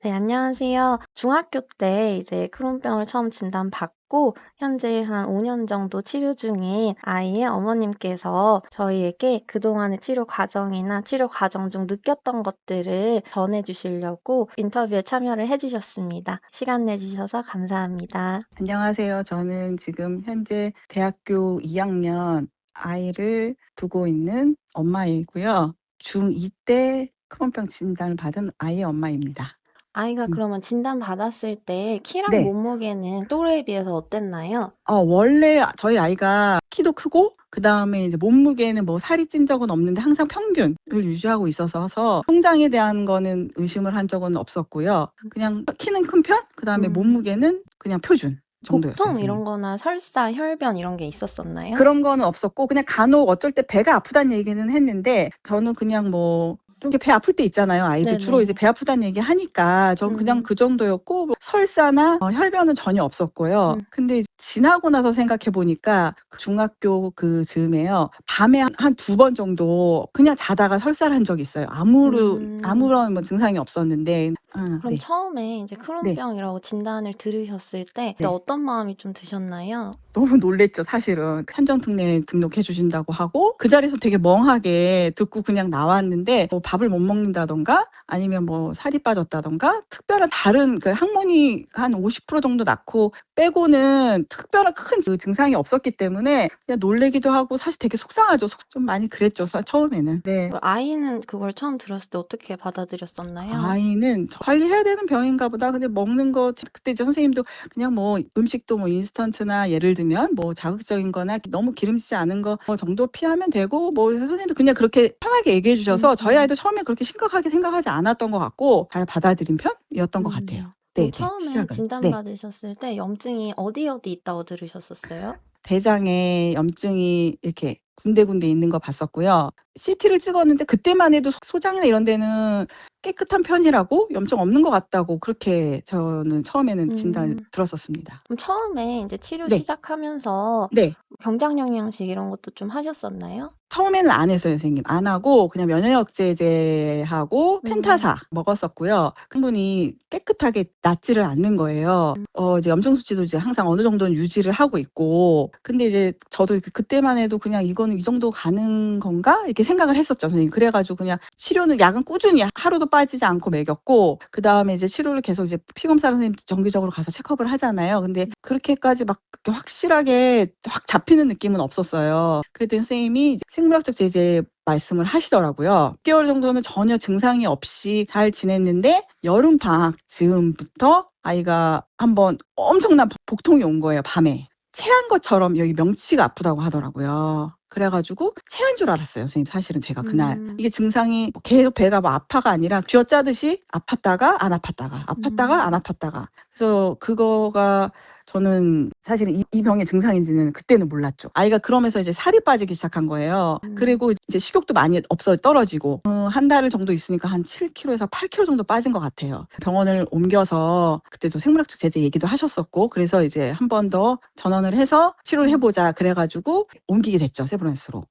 네, 안녕하세요. 중학교 때 이제 크론병을 처음 진단받고 현재 한 5년 정도 치료 중인 아이의 어머님께서 저희에게 그동안의 치료 과정이나 치료 과정 중 느꼈던 것들을 전해주시려고 인터뷰에 참여를 해주셨습니다. 시간 내주셔서 감사합니다. 안녕하세요. 저는 지금 현재 대학교 2학년 아이를 두고 있는 엄마이고요. 중2 때 크론병 진단을 받은 아이의 엄마입니다. 아이가 음. 그러면 진단받았을 때 키랑 네. 몸무게는 또래에 비해서 어땠나요? 원래 저희 아이가 키도 크고 그다음에 이제 몸무게는 뭐 살이 찐 적은 없는데 항상 평균을 유지하고 있어서 성장에 대한 거는 의심을 한 적은 없었고요. 그냥 키는 큰 편, 그다음에 몸무게는 그냥 표준 정도였어요, 복통 선생님. 이런 거나 설사, 혈변 이런 게 있었었나요? 그런 거는 없었고 그냥 간혹 어쩔 때 배가 아프다는 얘기는 했는데 저는 그냥 뭐 좀 이렇게 배 아플 때 있잖아요. 아이들 주로 이제 네네. 배 아프다는 얘기 하니까 전 그냥 그 정도였고 뭐 설사나 혈변은 전혀 없었고요. 근데 이제 지나고 나서 생각해 보니까 그 중학교 그 즈음에요. 밤에 한 두 번 정도 그냥 자다가 설사를 한 적이 있어요. 아무런 뭐 증상이 없었는데. 그럼 네. 처음에 이제 네. 크론병이라고 진단을 들으셨을 때 그때 네. 어떤 마음이 좀 드셨나요? 너무 놀랬죠, 사실은. 산전특례 등록해 주신다고 하고 그 자리에서 되게 멍하게 듣고 그냥 나왔는데 뭐 밥을 못 먹는다든가 아니면 뭐 살이 빠졌다든가 특별한 다른 그 항문이 한 50% 정도 낳고 빼고는 특별한 큰 그 증상이 없었기 때문에 그냥 놀라기도 하고 사실 되게 속상하죠. 좀 많이 그랬죠, 처음에는. 네. 아이는 그걸 처음 들었을 때 어떻게 받아들였었나요? 아이는 관리해야 되는 병인가 보다. 근데 먹는 거 그때 이제 선생님도 그냥 뭐 음식도 뭐 인스턴트나 예를 들면 뭐 자극적인 거나 너무 기름지지 않은 거 정도 피하면 되고 뭐 선생님도 그냥 그렇게 편하게 얘기해 주셔서 저희 아이도 처음에 그렇게 심각하게 생각하지 않았던 것 같고 잘 받아들인 편이었던 것 같아요. 그럼 네네. 처음에 시작은. 네. 진단받으셨을 때 염증이 어디 있다고 들으셨었어요? 대장에 염증이 이렇게 군데군데 있는 거 봤었고요. CT를 찍었는데 그때만 해도 소장이나 이런 데는 깨끗한 편이라고 염증 없는 것 같다고 그렇게 저는 처음에는 진단을 들었었습니다. 그럼 처음에 이제 치료 네. 시작하면서 네. 경장영양식 이런 것도 좀 하셨었나요? 처음에는 안 했어요, 선생님. 안 하고 그냥 면역제제하고 펜타사 먹었었고요. 충분히 깨끗하게 낫지를 않는 거예요. 이제 염증 수치도 이제 항상 어느 정도는 유지를 하고 있고. 근데 이제 저도 그때만 해도 그냥 '이거는 이 정도 가는 건가?' 이렇게 생각을 했었죠, 선생님. 그래 가지고 그냥 치료는 약은 꾸준히 하루도 빠지지 않고 먹였고 그다음에 이제 치료를 계속 이제 피검사 선생님 정기적으로 가서 체크업을 하잖아요. 근데 그렇게까지 막 그렇게 확실하게 확 잡히는 느낌은 없었어요. 그랬더니 선생님이 이제 생물학적 제제 말씀을 하시더라고요. 6개월 정도는 전혀 증상이 없이 잘 지냈는데 여름 방학 즈음부터 아이가 한번 엄청난 복통이 온 거예요, 밤에. 체한 것처럼 여기 명치가 아프다고 하더라고요. 그래 가지고 체한 줄 알았어요, 선생님. 사실은 제가 그날. 이게 증상이 계속 배가 뭐 아파가 아니라 쥐어짜듯이 아팠다가 안 아팠다가 아팠다가 안 아팠다가. 그래서 그거가 저는 사실은 이 병의 증상인지는 그때는 몰랐죠. 아이가 그러면서 이제 살이 빠지기 시작한 거예요. 그리고 이제 식욕도 많이 떨어지고 한 달 정도 있으니까 한 7kg에서 8kg 정도 빠진 것 같아요. 병원을 옮겨서 그때 저 생물학적 제제 얘기도 하셨었고 그래서 이제 한 번 더 전원을 해서 치료를 해보자 그래 가지고 옮기게 됐죠, 세브란스로.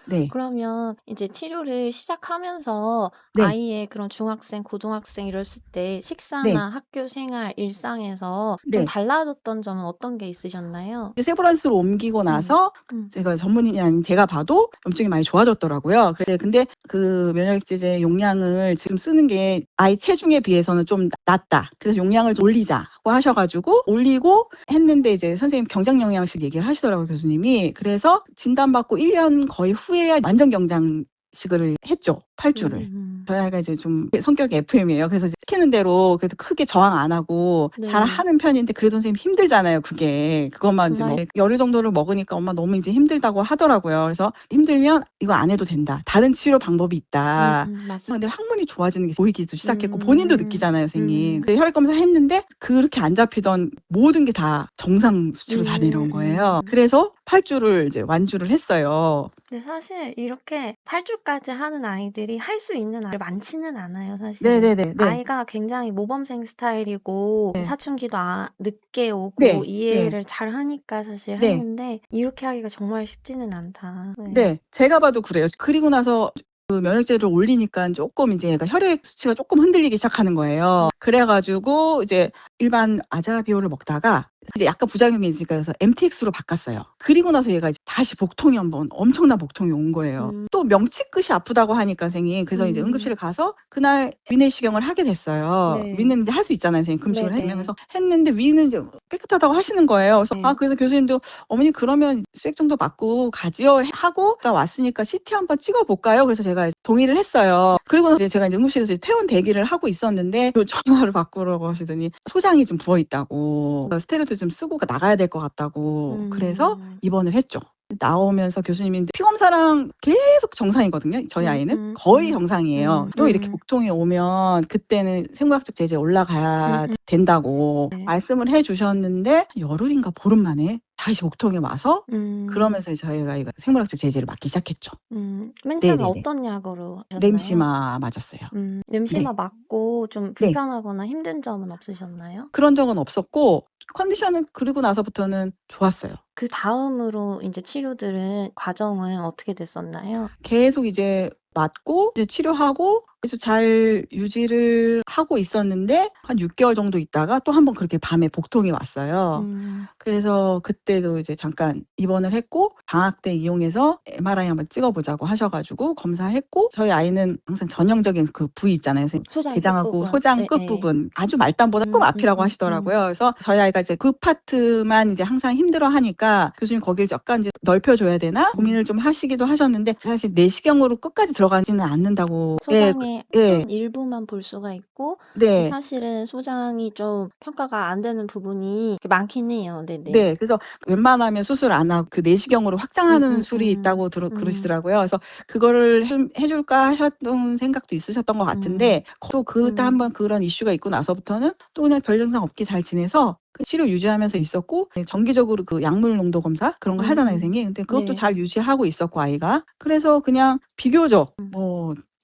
네. 그러면 이제 치료를 시작하면서 네. 아이의 그런 중학생, 고등학생 이랬을 때 네. 식사나 학교 생활, 일상에서 좀 네. 달라졌던 점은 어떤 게 있으셨나요? 이제 세브란스로 옮기고 나서 제가 전문인이 아닌 제가 봐도 염증이 많이 좋아졌더라고요. 근데 그 면역제제 용량을 지금 쓰는 게 아이 체중에 비해서는 좀 낮다. 그래서 용량을 좀 올리자고 하셔 가지고 올리고 했는데 이제 선생님 경장영양식 얘기를 하시더라고요, 교수님이. 그래서 진단받고 1년 거의 후에야 완전 경장식을 했죠, 8주를. 저희 아이가 이제 좀 성격이 FM이에요. 그래서 이제 시키는 대로 그래도 크게 저항 안 하고 잘하는 편인데 그래도 선생님 힘들잖아요, 그게. 그것만 이제 뭐 열흘 정도를 먹으니까 엄마 너무 이제 힘들다고 하더라고요. 그래서 힘들면 이거 안 해도 된다. 다른 치료 방법이 있다. 근데 항문이 좋아지는 게 보이기도 시작했고 본인도 느끼잖아요, 선생님. 그래서 혈액 검사 했는데 그렇게 안 잡히던 모든 게 다 정상 수치로 다 내려온 거예요. 그래서 8주를 이제 완주를 했어요. 근데 사실 이렇게 8주까지 하는 아이들이 할 수 있는 아이들이 많지는 않아요, 사실은. 네네네. 네. 아이가 굉장히 모범생 스타일이고 사춘기도 늦게 오고 네. 이해를 잘 하니까 사실 네. 했는데 이렇게 하기가 정말 쉽지는 않다. 네. 제가 봐도 그래요. 그리고 나서 그 면역제를 올리니까 조금 이제 얘가 혈액 수치가 조금 흔들리기 시작하는 거예요. 그래가지고 이제 일반 아자비올을 먹다가 이제 약간 부작용이 있으니까 그래서 MTX로 바꿨어요. 그리고 나서 얘가 이제 다시 복통이 한번 엄청난 복통이 온 거예요. 또 명치끝이 아프다고 하니까 선생님 그래서 이제 응급실에 가서 그날 위내시경을 하게 됐어요. 네. 위는 이제 할 수 있잖아요, 선생님. 금식을 네네. 하면서 했는데 위는 이제 깨끗하다고 하시는 거예요. 그래서 네. 그래서 교수님도 어머니 그러면 수액 정도 맞고 가지요 하고 왔으니까 CT 한번 찍어볼까요? 그래서 제가 동의를 했어요. 그리고 이제 제가 이제 응급실에서 이제 퇴원 대기를 하고 있었는데 전화를 바꾸라고 하시더니 소장이 좀 부어 있다고 스테로이드 좀 쓰고 나가야 될 것 같다고 그래서 입원을 했죠. 나오면서 교수님이 피 검사랑 계속 정상이거든요. 저희 아이는 거의 정상이에요. 또 이렇게 복통이 오면 그때는 생물학적 제제 올라가야 된다고 말씀을 해주셨는데 열흘인가 보름 만에 다시 복통이 와서 그러면서 저희가 이거 생물학적 제제를 맞기 시작했죠. 맨 처음에 네네네. 어떤 약으로 하셨나요? 렘시마 맞았어요. 렘시마 네. 맞고 좀 네. 불편하거나 힘든 점은 없으셨나요? 그런 적은 없었고 컨디션은 그리고 나서부터는 좋았어요. 그 다음으로 이제 치료들은 과정은 어떻게 됐었나요? 계속 이제 맞고 이제 치료하고 그래서 잘 유지를 하고 있었는데 한 6개월 정도 있다가 또 한번 그렇게 밤에 복통이 왔어요. 그래서 그때도 이제 잠깐 입원을 했고 방학 때 이용해서 MRI 한번 찍어보자고 하셔가지고 검사했고 저희 아이는 항상 전형적인 그 부위 있잖아요. 소장 대장하고 끝부분. 소장 네, 끝부분 아주 말단보다 조금 앞이라고 하시더라고요. 그래서 저희 아이가 이제 그 파트만 이제 항상 힘들어하니까 교수님 거기를 약간 이제 넓혀줘야 되나 고민을 좀 하시기도 하셨는데 사실 내시경으로 끝까지 들어가지는 않는다고. 소장의 예. 한 일부만 볼 수가 있고 네. 사실은 소장이 좀 평가가 안 되는 부분이 많긴 해요. 네네. 네. 그래서 웬만하면 수술 안 하고 그 내시경으로 확장하는 술이 있다고 그러시더라고요. 그래서 그거를 해줄까 하셨던 생각도 있으셨던 것 같은데 또 그때 한번 그런 이슈가 있고 나서부터는 또 그냥 별 증상 없게 잘 지내서 그 치료 유지하면서 있었고 정기적으로 그 약물 농도 검사 그런 거 하잖아요, 선생님. 근데 그것도 네. 잘 유지하고 있었고 아이가. 그래서 그냥 비교적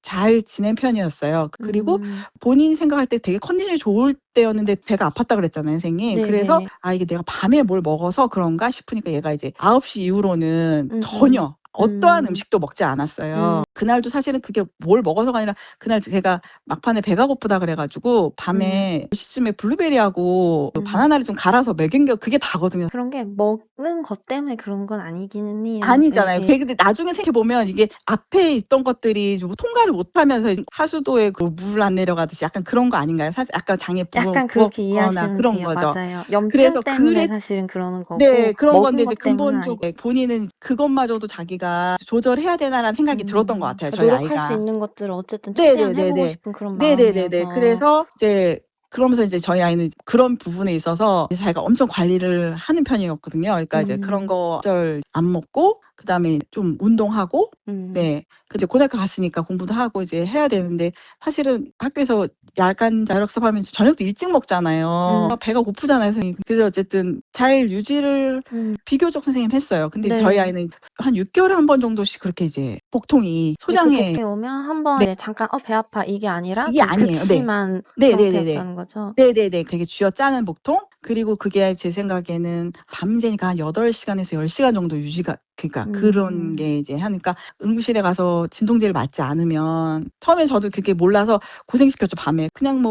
잘 지낸 편이었어요. 그리고 본인이 생각할 때 되게 컨디션이 좋을 때였는데 배가 아팠다 그랬잖아요, 선생님. 네네. 그래서 이게 내가 밤에 뭘 먹어서 그런가 싶으니까 얘가 이제 9시 이후로는 전혀 어떠한 음식도 먹지 않았어요. 그날도 사실은 그게 뭘 먹어서가 아니라 그날 제가 막판에 배가 고프다 그래가지고 밤에 10시쯤에 블루베리하고 그 바나나를 좀 갈아서 먹인 게 그게 다거든요. 그런 게 먹는 것 때문에 그런 건 아니기는 해요. 아니잖아요. 네. 근데 나중에 생각해보면 이게 앞에 있던 것들이 좀 통과를 못하면서 하수도에 그 물 안 내려가듯이 약간 그런 거 아닌가요? 사실 아까 장에 약간 그렇게 부었거나 이해하시면 그런 돼요. 거죠. 맞아요. 염증 그래서 때문에 사실은 그러는 거고 네, 그런 건데 먹은 이제 것 때문은 아니고. 근본적으로 본인은 그것마저도 자기가 조절해야 되나라는 생각이 들었던 것 같아요. 저희 노력할 수 아이가. 있는 것들을 어쨌든 최대한 해보고 싶은 그런 마음이어서. 그래서 이제 그러면서 이제 저희 아이는 그런 부분에 있어서 자기가 엄청 관리를 하는 편이었거든요. 그러니까 이제 그런 거 절 안 먹고 그다음에 좀 운동하고 네. 이제 고등학교 갔으니까 공부도 하고 이제 해야 되는데 사실은 학교에서 야간 자율 학습하면 저녁도 일찍 먹잖아요. 배가 고프잖아요, 선생님. 그래서 어쨌든 잘 유지를 비교적 선생님 했어요. 근데 네. 저희 아이는 한 6개월에 한 번 정도씩 그렇게 이제 복통이 소장에 복통이 오면 한번 네. 이제 잠깐 배 아파 이게 아니라 이게 아니에요. 극심한 네네네네. 상태였다는 거죠. 네네네. 되게 쥐어짜는 복통? 그리고 그게 제 생각에는 밤새니까 한 8시간에서 10시간 정도 유지가 그러니까 그런 게 이제 하니까 응급실에 가서 진통제를 맞지 않으면 처음에 저도 그게 몰라서 고생시켰죠, 밤에. 그냥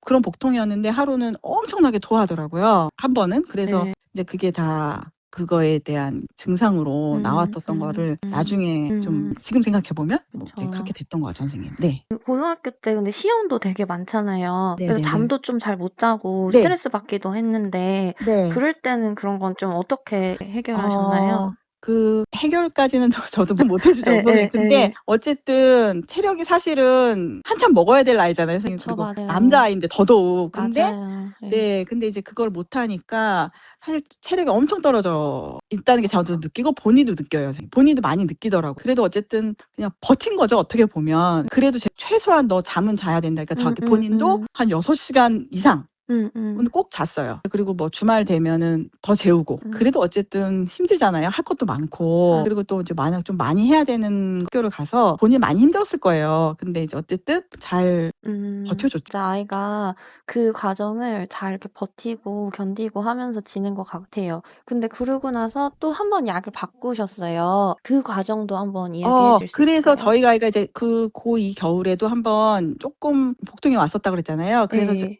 그런 복통이었는데 하루는 엄청나게 토하더라고요. 한 번은. 그래서 네. 이제 그게 다 그거에 대한 증상으로 나왔었던 거를 나중에 좀 지금 생각해 보면 뭐 이제 그렇게 됐던 것 같아요, 선생님. 네. 고등학교 때 근데 시험도 되게 많잖아요. 그래서 네네네. 잠도 좀 잘 못 자고 네. 스트레스 받기도 했는데 네. 그럴 때는 그런 건 좀 어떻게 해결하셨나요? 그 해결까지는 저도 못 해주죠. 네, 네, 근데 네. 어쨌든 체력이 사실은 한참 먹어야 될 나이잖아요, 선생님. 그쵸, 그리고 맞아요. 남자아이인데 더더욱. 근데 맞아요. 네. 근데 이제 그걸 못 하니까 사실 체력이 엄청 떨어져 있다는 게 저도 느끼고 본인도 느껴요. 선생님. 본인도 많이 느끼더라고요. 그래도 어쨌든 그냥 버틴 거죠, 어떻게 보면. 그래도 최소한 너 잠은 자야 된다. 그러니까 자기 본인도 한 6시간 이상 근데 꼭 잤어요. 그리고 뭐 주말 되면은 더 재우고. 그래도 어쨌든 힘들잖아요. 할 것도 많고. 그리고 또 이제 만약 좀 많이 해야 되는 학교를 가서 본인이 많이 힘들었을 거예요. 근데 이제 어쨌든 잘 버텨줬죠. 진짜 아이가 그 과정을 잘 이렇게 버티고 견디고 하면서 지낸 것 같아요. 근데 그러고 나서 또 한 번 약을 바꾸셨어요. 그 과정도 한번 이야기해 줄 수 그래서 있을까요? 저희 아이가 이제 그 고2 겨울에도 한번 조금 복통이 왔었다고 그랬잖아요. 그래서 네.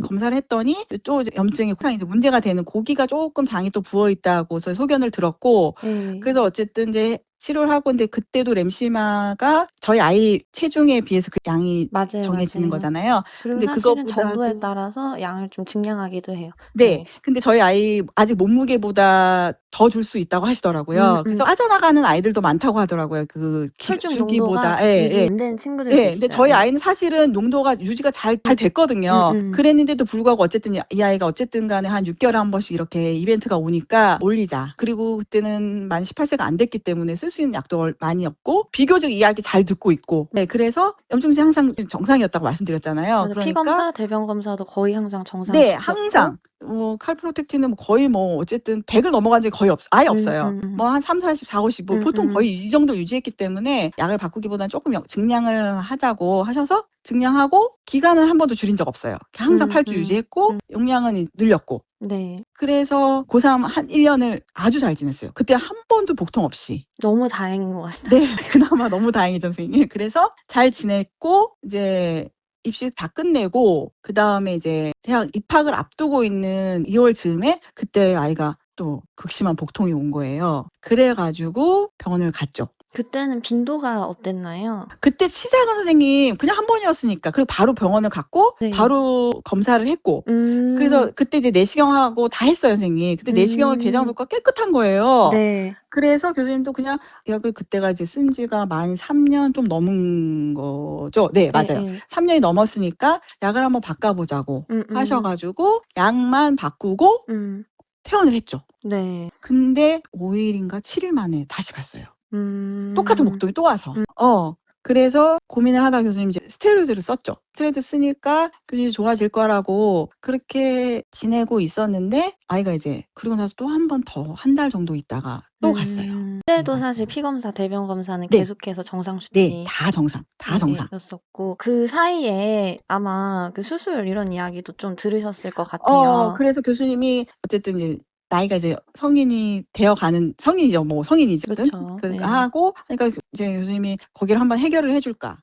검사를 했더니 또 이제 염증이 이제 문제가 되는 고기가 조금 장이 또 부어 있다고서 소견을 들었고, 네. 그래서 어쨌든 이제 치료를 하고, 근데 그때도 램시마가 저희 아이 체중에 비해서 그 양이 맞아요, 정해지는 맞아요. 거잖아요. 그리고 근데 사실은 정도에 그것보다도 따라서 양을 좀 증량하기도 해요. 네. 네. 근데 저희 아이 아직 몸무게보다 더 줄 수 있다고 하시더라고요. 그래서 빠져나가는 아이들도 많다고 하더라고요. 그 혈중 농도가 주기보다. 예, 유지 예. 안 되는 친구들도 네, 근데 있어요. 저희 네. 아이는 사실은 농도가 유지가 잘 됐거든요. 그랬는데도 불구하고 어쨌든 이 아이가 어쨌든 간에 한 6개월에 한 번씩 이렇게 이벤트가 오니까 올리자. 그리고 그때는 만 18세가 안 됐기 때문에 쓸 수 있는 약도 많이 없고, 비교적 이야기 잘 듣고 있고. 네, 그래서 염증치 항상 정상이었다고 말씀드렸잖아요. 맞아. 피 그러니까 검사, 대변 검사도 거의 항상 정상 네, 수치였고. 항상. 칼프로텍틴은 거의 뭐 어쨌든 100을 넘어간 적이 거의 아예 없어요. 뭐 한 3, 40, 4, 50, 뭐 보통 거의 이 정도 유지했기 때문에 약을 바꾸기보다는 조금 증량을 하자고 하셔서 증량하고, 기간은 한 번도 줄인 적 없어요. 항상 8주 유지했고, 용량은 늘렸고. 네. 그래서 고3 한 1년을 아주 잘 지냈어요. 그때 한 번도 복통 없이. 너무 다행인 것 같아요. 네, 그나마 너무 다행이죠, 선생님. 그래서 잘 지냈고, 이제 입시 다 끝내고, 그 다음에 이제 대학 입학을 앞두고 있는 2월 즈음에 그때 아이가 또 극심한 복통이 온 거예요. 그래가지고 병원을 갔죠. 그때는 빈도가 어땠나요? 그때 시작은 선생님 그냥 한 번이었으니까, 그리고 바로 병원을 갔고, 네. 바로 검사를 했고, 그래서 그때 이제 내시경하고 다 했어요, 선생님. 그때 내시경을 대장부가 깨끗한 거예요. 네. 그래서 교수님도 그냥 약을, 그때가 이제 쓴 지가 만 3년 좀 넘은 거죠. 네, 맞아요. 3년이 넘었으니까 약을 한번 바꿔보자고 하셔가지고 약만 바꾸고 퇴원을 했죠. 네. 근데 5일인가 7일 만에 다시 갔어요. 똑같은 복통이 또 와서. 그래서 고민을 하다 교수님 이제 스테로이드를 썼죠. 스테로이드 쓰니까 교수님이 좋아질 거라고 그렇게 지내고 있었는데, 아이가 이제 그리고 나서 또 한 번 더 한 달 정도 있다가 또 갔어요. 그때도 사실 피 검사, 대변 검사는 네. 계속해서 정상 네, 수치. 다 정상. 였었고, 그 사이에 아마 그 수술 이런 이야기도 좀 들으셨을 것 같아요. 그래서 교수님이 어쨌든 이제 나이가 이제 성인이 되어가는, 성인이죠, 뭐 성인이죠. 그렇죠. 네. 하고, 그러니까 이제 교수님이 거기를 한번 해결을 해줄까.